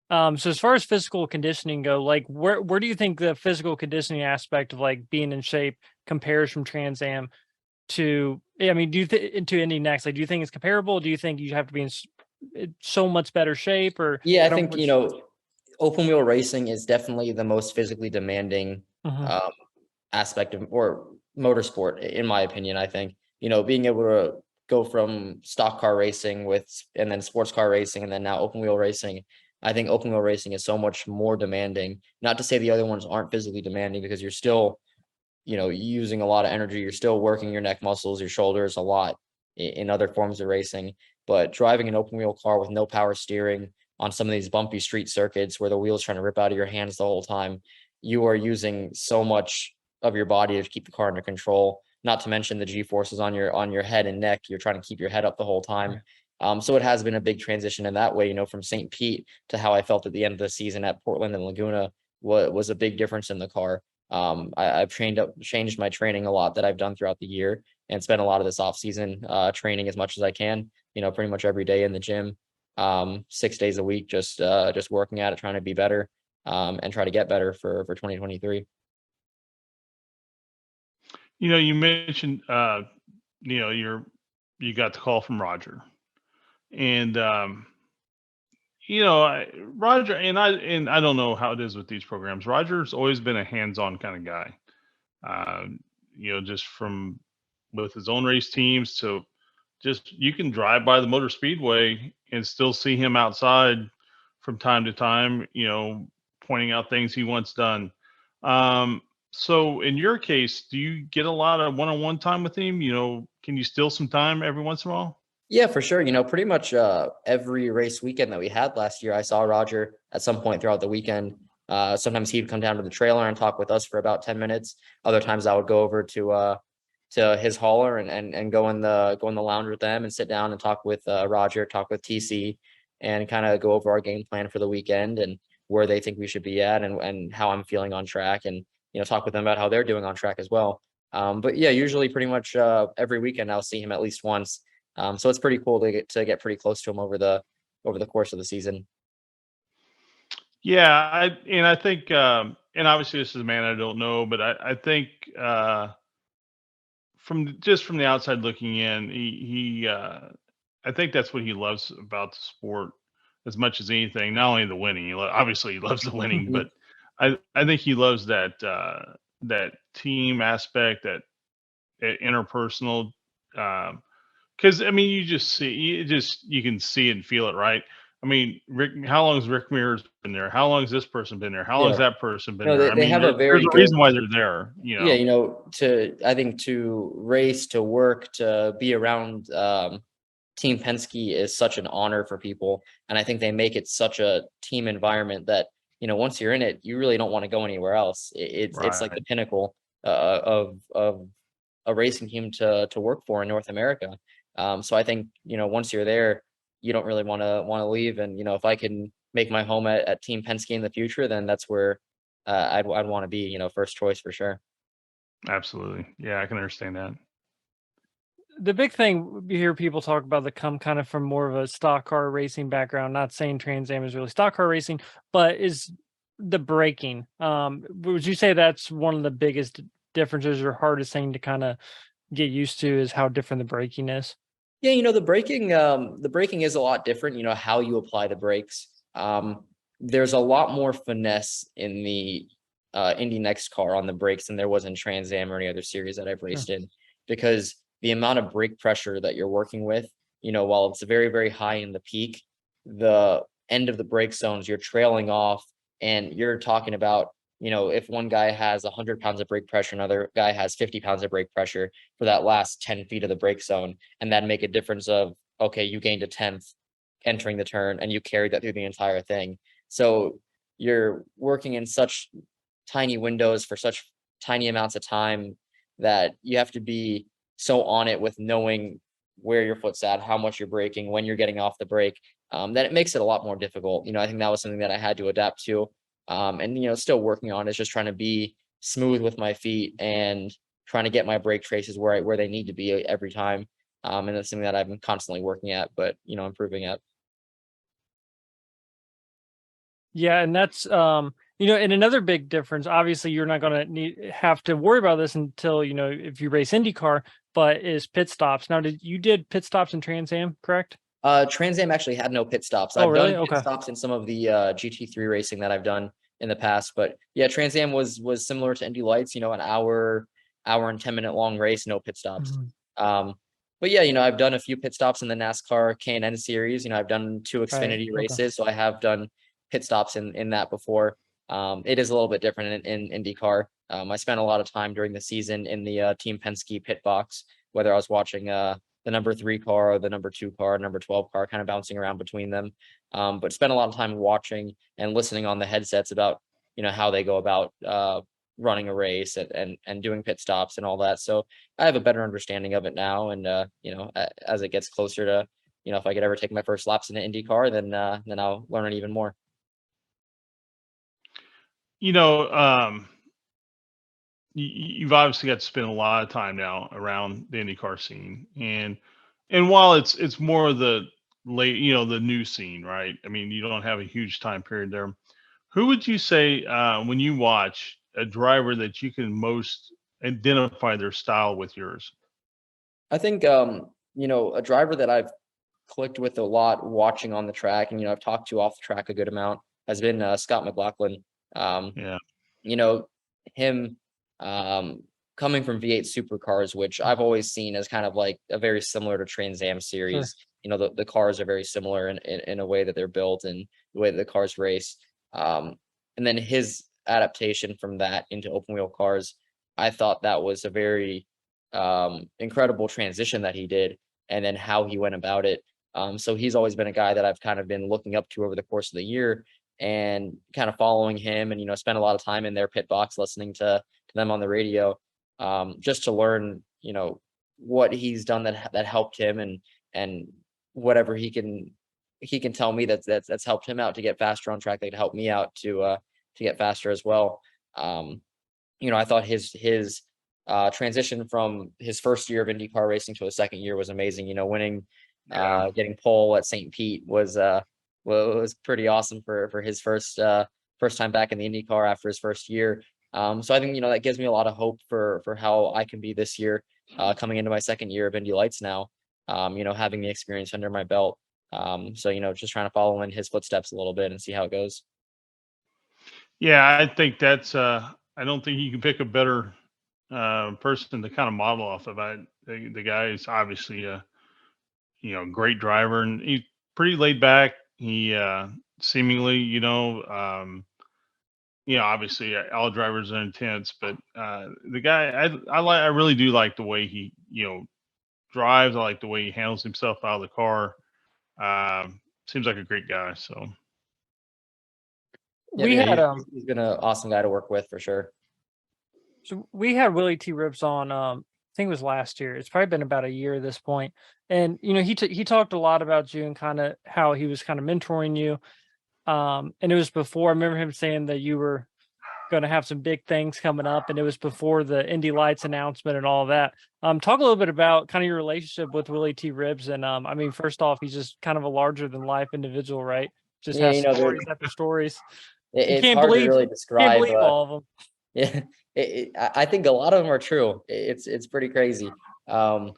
So as far as physical conditioning go, like where do you think the physical conditioning aspect of like being in shape compares from Trans Am to, I mean, do you into Indy NXT? Like, do you think it's comparable? Do you think you have to be in so much better shape? Or yeah, I think open wheel racing is definitely the most physically demanding aspect of or motorsport, in my opinion. I think being able to go from stock car racing and then sports car racing and then now open wheel racing. I think open wheel racing is so much more demanding. Not to say the other ones aren't physically demanding, because you're still, using a lot of energy. You're still working your neck muscles, your shoulders a lot in other forms of racing. But driving an open wheel car with no power steering on some of these bumpy street circuits where the wheel's trying to rip out of your hands the whole time, you are using so much of your body to keep the car under control. Not to mention the G forces on your head and neck. You're trying to keep your head up the whole time. So it has been a big transition in that way, from St. Pete to how I felt at the end of the season at Portland and Laguna was a big difference in the car. I've changed my training a lot that I've done throughout the year, and spent a lot of this off season training as much as I can, pretty much every day in the gym, 6 days a week, just working at it, trying to be better, and try to get better for 2023. You mentioned, you got the call from Roger, and Roger, and I don't know how it is with these programs. Roger's always been a hands-on kind of guy. Just from with his own race teams to just, you can drive by the motor speedway and still see him outside from time to time, pointing out things he wants done. So in your case, do you get a lot of one-on-one time with him? Can you steal some time every once in a while? Yeah, for sure. Pretty much every race weekend that we had last year, I saw Roger at some point throughout the weekend. Sometimes he'd come down to the trailer and talk with us for about 10 minutes. Other times I would go over to his hauler and go in the lounge with them and sit down and talk with Roger, talk with TC, and kind of go over our game plan for the weekend and where they think we should be at, and how I'm feeling on track, and talk with them about how they're doing on track as well. But yeah, usually pretty much every weekend I'll see him at least once. So it's pretty cool to get pretty close to him over the course of the season. Yeah, I think, and obviously this is a man I don't know, but I think from the outside looking in, he I think that's what he loves about the sport as much as anything. Not only the winning, obviously he loves the winning, but I think he loves that that team aspect, that interpersonal. Because I mean, you can see and feel it, right? I mean, how long has Rick Mears been there? How long has this person been there? How long has that person been there? They have a very there's a reason why they're there. Yeah, I think to race, to work, to be around Team Penske is such an honor for people, and I think they make it such a team environment that once you're in it, you really don't want to go anywhere else. It's like the pinnacle of a racing team to work for in North America. So I think once you're there, you don't really want to leave. And if I can make my home at Team Penske in the future, then that's where I'd want to be. First choice for sure. Absolutely, yeah, I can understand that. The big thing you hear people talk about that come kind of from more of a stock car racing background, not saying Trans Am is really stock car racing, but is the braking. Would you say that's one of the biggest differences or hardest thing to kind of get used to, is how different the braking is? Yeah, the braking is a lot different, how you apply the brakes. There's a lot more finesse in the Indy Next car on the brakes than there was in Trans Am or any other series that I've raced in, because the amount of brake pressure that you're working with, while it's very, very high in the peak, the end of the brake zones, you're trailing off, and you're talking about, if one guy has 100 pounds of brake pressure, another guy has 50 pounds of brake pressure for that last 10 feet of the brake zone, and that make a difference of, okay, you gained a tenth entering the turn and you carried that through the entire thing. So you're working in such tiny windows for such tiny amounts of time that you have to be so on it with knowing where your foot's at, how much you're braking, when you're getting off the brake, that it makes it a lot more difficult. I think that was something that I had to adapt to. And still working on is just trying to be smooth with my feet and trying to get my brake traces where they need to be every time. And that's something that I've been constantly working at, but improving at. Yeah, and that's and another big difference. Obviously, you're not going to have to worry about this until if you race IndyCar, but is pit stops. Now, did pit stops in Trans Am, correct? Trans Am actually had no pit stops. Oh, I've really? done pit Okay. stops in some of the GT3 racing that I've done in the past, but yeah, Trans Am was similar to Indy Lights. An hour and 10-minute long race, no pit stops. Mhm. But yeah, I've done a few pit stops in the NASCAR K&N series. I've done 2 Right. Xfinity Okay. races, so I have done pit stops in that before. It is a little bit different in IndyCar. I spent a lot of time during the season in the Team Penske pit box, whether I was watching the number 3 car or the number 2 car, number 12 car, kind of bouncing around between them. But spent a lot of time watching and listening on the headsets about, how they go about running a race and doing pit stops and all that. So I have a better understanding of it now. And, as it gets closer to, if I could ever take my first laps in an IndyCar, then I'll learn it even more. You know, you've obviously got to spend a lot of time now around the IndyCar scene, and while it's more of the the new scene, right? I mean, you don't have a huge time period there. Who would you say, when you watch a driver, that you can most identify their style with yours? I think, a driver that I've clicked with a lot watching on the track, and I've talked to off the track a good amount, has been Scott McLaughlin. Um, Yeah, you know, him coming from V8 supercars, which I've always seen as kind of like a very similar to Trans Am Sure. series. The cars are very similar in a way that they're built and the way that the cars race. And then his adaptation from that into open wheel cars, I thought that was a very incredible transition that he did, and then how he went about it. So he's always been a guy that I've kind of been looking up to over the course of the year, and kind of following him, and spend a lot of time in their pit box listening to them on the radio, just to learn what he's done that helped him, and whatever he can tell me that's helped him out to get faster on track, that could help me out to get faster as well. I thought his transition from his first year of IndyCar racing to his second year was amazing. Winning, yeah. getting pole at St. Pete was pretty awesome for his first time back in the IndyCar after his first year. So I think that gives me a lot of hope for how I can be this year, coming into my second year of Indy Lights now. Having the experience under my belt. So just trying to follow in his footsteps a little bit and see how it goes. Yeah, I think that's. I don't think you can pick a better person to kind of model off of. The guy is obviously a great driver, and he's pretty laid back. He seemingly, obviously, all drivers are intense, but the guy, I really do like the way he drives. I like the way he handles himself out of the car. Seems like a great guy. So Yeah, We yeah, had he's been an awesome guy to work with for sure. So we had Willie T. Rips on, I think it was last year. It's probably been about a year at this point. And he talked a lot about you and kind of how he was kind of mentoring you. And it was before, I remember him saying that you were going to have some big things coming up, and it was before the Indy Lights announcement and all of that. Talk a little bit about kind of your relationship with Willie T. Ribs. And I mean, first off, he's just kind of a larger than life individual, right? Just Yeah, has stories after stories. You it's can't hard to believe really can't describe. believe all of them. Yeah, I think a lot of them are true. It's pretty crazy. Um,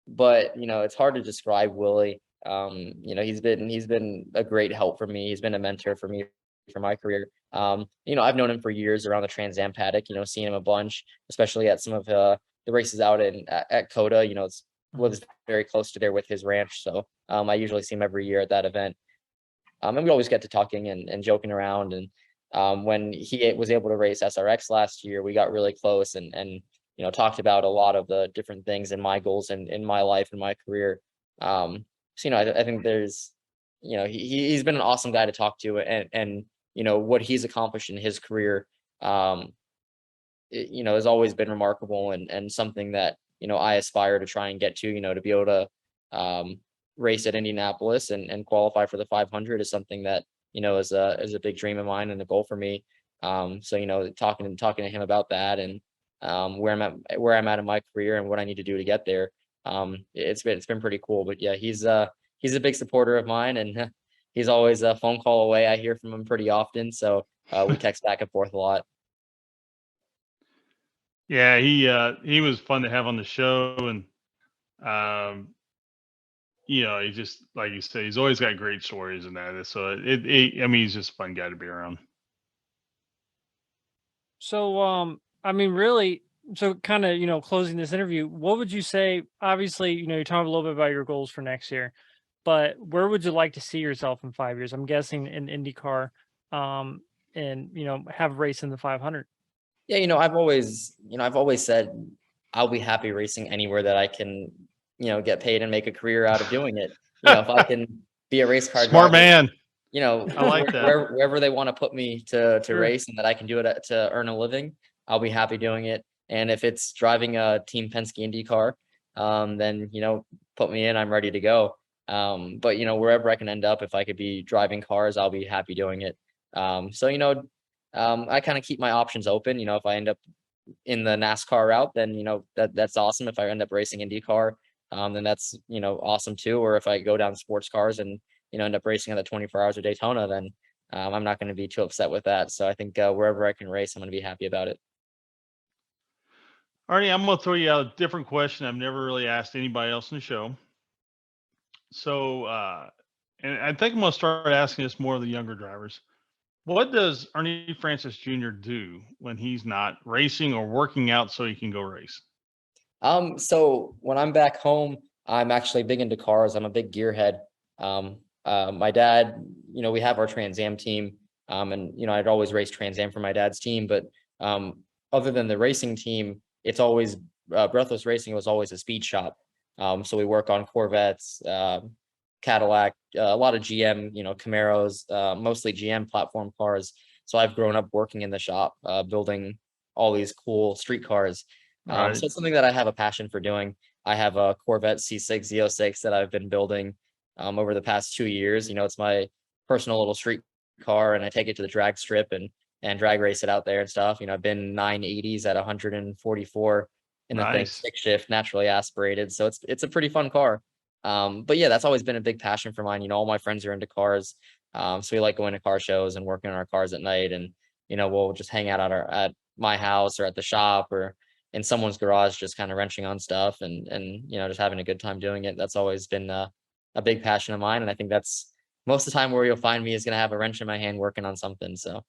but it's hard to describe Willie. He's been a great help for me. He's been a mentor for me for my career. I've known him for years around the Trans Am paddock, seeing him a bunch, especially at some of the races out at COTA. It's was very close to there with his ranch. So I usually see him every year at that event. And we always get to talking and joking around. And when he was able to race SRX last year, we got really close and talked about a lot of the different things and my goals in my life and my career. So I think there's he's been an awesome guy to talk to, and what he's accomplished in his career has always been remarkable and something that I aspire to try and get to be able to race at Indianapolis and qualify for the 500 is something that is a big dream of mine and a goal for me. So talking to him about that and where I'm at in my career and what I need to do to get there. It's been pretty cool. But yeah, he's a big supporter of mine, and he's always a phone call away. I hear from him pretty often, so we text back and forth a lot. Yeah, he was fun to have on the show, and he just, like you say, he's always got great stories and that. So I mean, he's just a fun guy to be around. So, I mean, really, so kind of, closing this interview, what would you say? Obviously, you're talking a little bit about your goals for next year, but where would you like to see yourself in 5 years? I'm guessing in IndyCar, and have a race in the 500. Yeah, I've always said I'll be happy racing anywhere that I can, get paid and make a career out of doing it. If I can be a race car Smart driver, man. I like that. Wherever they want to put me to Sure. race and that I can do it to earn a living, I'll be happy doing it. And if it's driving a Team Penske Indy car, then put me in. I'm ready to go. But wherever I can end up, if I could be driving cars, I'll be happy doing it. So I kind of keep my options open. If I end up in the NASCAR route, then that's awesome. If I end up racing IndyCar, then that's awesome too. Or if I go down sports cars and end up racing on the 24 Hours of Daytona, then I'm not going to be too upset with that. So I think wherever I can race, I'm going to be happy about it. Arnie, I'm going to throw you out a different question I've never really asked anybody else in the show. So, and I think I'm going to start asking this more of the younger drivers. What does Ernie Francis Jr. do when he's not racing or working out so he can go race? So when I'm back home, I'm actually big into cars. I'm a big gearhead. My dad, we have our Trans Am team, and I'd always race Trans Am for my dad's team. But other than the racing team, it's always Breathless Racing was always a speed shop. So we work on Corvettes, Cadillac, a lot of GM, Camaros, mostly GM platform cars. So I've grown up working in the shop, building all these cool street cars. Right. So it's something that I have a passion for doing. I have a Corvette C6 Z06 that I've been building over the past 2 years. It's my personal little street car, and I take it to the drag strip and drag race it out there and stuff. I've been 980s at 144 in the thing, Nice. stick shift, naturally aspirated. So it's a pretty fun car. But yeah, that's always been a big passion for mine. All my friends are into cars. So we like going to car shows and working on our cars at night. And, we'll just hang out at my house or at the shop or in someone's garage, just kind of wrenching on stuff and just having a good time doing it. That's always been a big passion of mine. And I think that's most of the time where you'll find me is going to have a wrench in my hand working on something. So,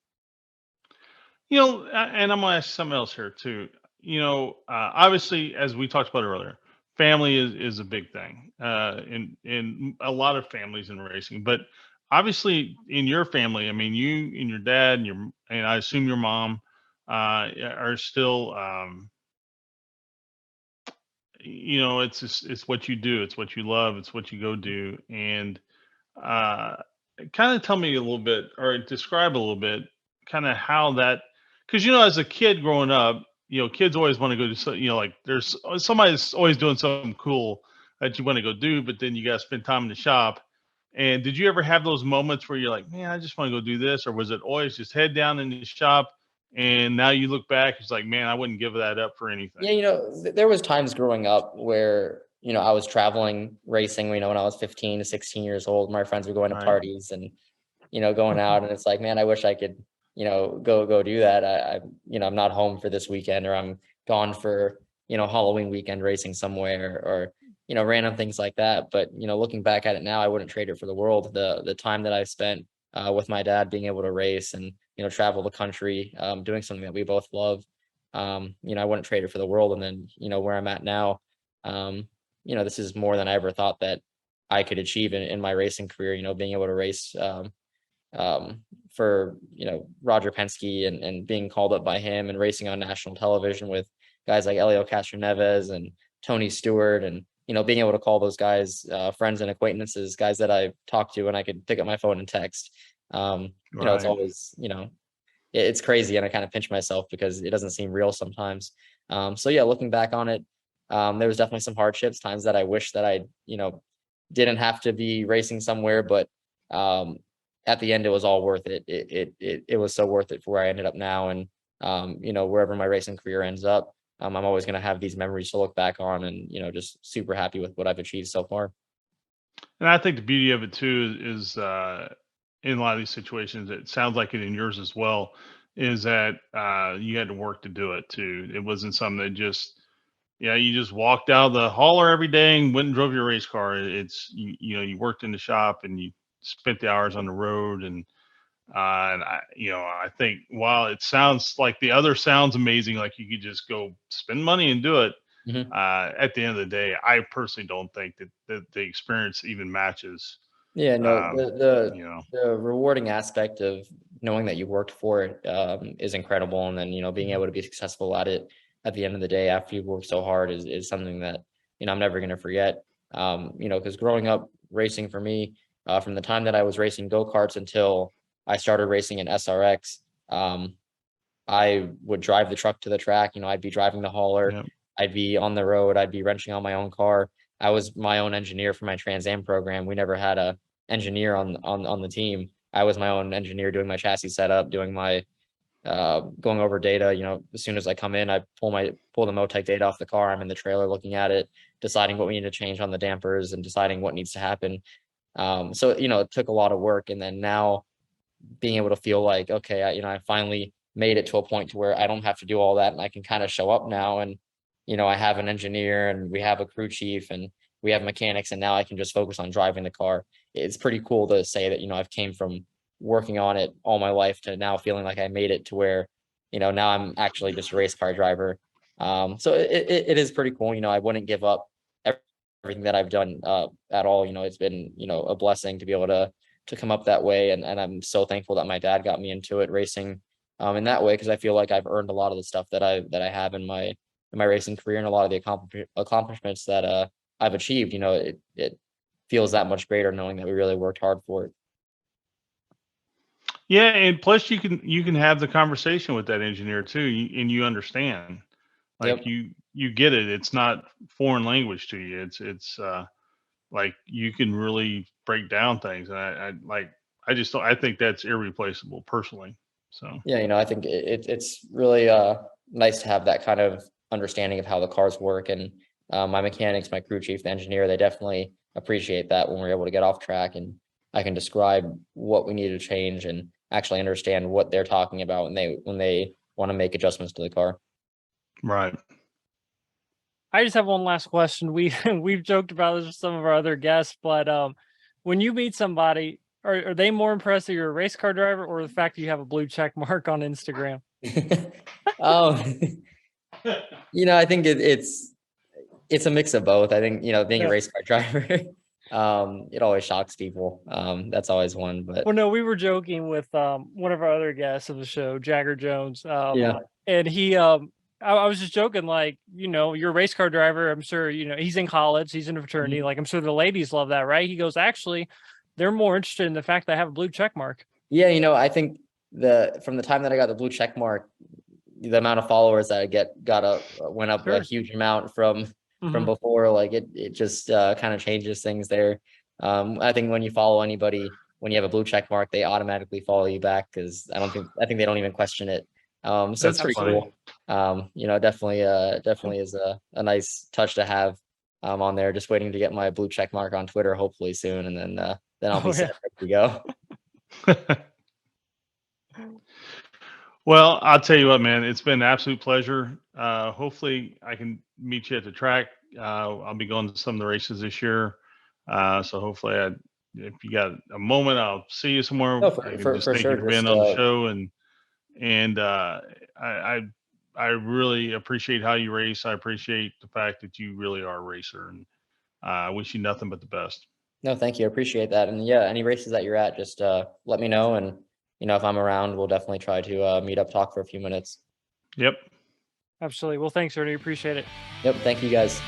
and I'm going to ask something else here too. Obviously, as we talked about earlier, family is a big thing in a lot of families in racing. But obviously, in your family, I mean, you and your dad and I assume your mom are still, it's what you do, it's what you love, it's what you go do, and kind of tell me a little bit or describe a little bit, kind of how that, because as a kid growing up. Kids always want to go do like there's somebody's always doing something cool that you want to go do, but then you got to spend time in the shop. And did you ever have those moments where you're like, man, I just want to go do this? Or was it always just head down in the shop? And now you look back, it's like, man, I wouldn't give that up for anything. Yeah, there was times growing up where, I was traveling racing, when I was 15 to 16 years old. My friends were going to Right. parties and, going out, and it's like, man, I wish I could go do that. I'm not home for this weekend, or I'm gone for, Halloween weekend racing somewhere, or, random things like that. But, looking back at it now, I wouldn't trade it for the world. The time that I spent with my dad, being able to race and, travel the country, doing something that we both love. I wouldn't trade it for the world. And then, where I'm at now, this is more than I ever thought that I could achieve in my racing career, being able to race for Roger Penske and being called up by him and racing on national television with guys like Elio Castroneves and Tony Stewart, and being able to call those guys friends and acquaintances, guys that I've talked to and I could pick up my phone and text. It's always it's crazy, and I kind of pinch myself because it doesn't seem real sometimes. So yeah, looking back on it, there was definitely some hardships, times that I wish that I didn't have to be racing somewhere, but at the end, it was all worth it. It was so worth it for where I ended up now. And, wherever my racing career ends up, I'm always going to have these memories to look back on and, just super happy with what I've achieved so far. And I think the beauty of it too is in a lot of these situations, it sounds like it in yours as well, is that you had to work to do it too. It wasn't something that you just walked out of the hauler every day and went and drove your race car. It's, you worked in the shop and you spent the hours on the road. And I think while it sounds like the other sounds amazing, like you could just go spend money and do it. Mhm. At the end of the day, I personally don't think that the experience even matches. Yeah, no, the rewarding aspect of knowing that you worked for it is incredible. And then, being able to be successful at it at the end of the day after you've worked so hard is something that, I'm never going to forget. Because growing up racing for me, from the time that I was racing go-karts until I started racing in SRX, I would drive the truck to the track. I'd be driving the hauler. Yep. I'd be on the road. I'd be wrenching on my own car. I was my own engineer for my Trans Am program. We never had a engineer on the team. I was my own engineer, doing my chassis setup, doing my going over data. As soon as I come in, I pull the Motec data off the car. I'm in the trailer looking at it, deciding what we need to change on the dampers and deciding what needs to happen. So it took a lot of work. And then now being able to feel like, okay, I finally made it to a point to where I don't have to do all that, and I can kind of show up now. And I have an engineer and we have a crew chief and we have mechanics, and now I can just focus on driving the car. It's pretty cool to say that I've came from working on it all my life to now feeling like I made it to where now I'm actually just a race car driver. So it is pretty cool. I wouldn't give up everything that I've done at all. It's been a blessing to be able to come up that way, and I'm so thankful that my dad got me into it, racing in that way, because I feel like I've earned a lot of the stuff that I have in my racing career, and a lot of the accomplishments that I've achieved. It feels that much greater knowing that we really worked hard for it. Yeah, and plus you can have the conversation with that engineer too, and you understand, like Yep. you get it. It's not foreign language to you. It's like you can really break down things, and I just don't, I think that's irreplaceable personally. So Yeah, I think it's really nice to have that kind of understanding of how the cars work, and my mechanics, my crew chief, the engineer, they definitely appreciate that when we're able to get off track and I can describe what we need to change and actually understand what they're talking about when they want to make adjustments to the car. right. I just have one last question. We've joked about this with some of our other guests, but when you meet somebody, are they more impressed that you're a race car driver, or the fact that you have a blue check mark on Instagram? I think it's a mix of both. I think being a race car driver, it always shocks people. That's always one. But Well, no, we were joking with one of our other guests of the show, Jagger Jones. yeah. And he I was just joking, like, you're a race car driver. I'm sure, he's in college, he's in a fraternity. Like, I'm sure the ladies love that, right? He goes, actually, they're more interested in the fact that I have a blue check mark. Yeah, I think from the time that I got the blue check mark, the amount of followers that I went up a huge amount from before. Like it just kind of changes things there. I think when you follow anybody, when you have a blue check mark, they automatically follow you back, because I think they don't even question it. So it's pretty cool. Definitely is a nice touch to have on there. Just waiting to get my blue check mark on Twitter, hopefully soon, and then I'll be set to go. Well, I'll tell you what, man, it's been an absolute pleasure. Hopefully I can meet you at the track I'll be going to some of the races this year. So hopefully, if you got a moment, I'll see you somewhere. No, I can for just thank sure. you for being on the show, and I really appreciate how you race. I appreciate the fact that you really are a racer, and I wish you nothing but the best. No, thank you. I appreciate that. And yeah, any races that you're at, just let me know. And, if I'm around, we'll definitely try to meet up, talk for a few minutes. Yep. Absolutely. Well, thanks, Ernie. Appreciate it. Yep. Thank you guys.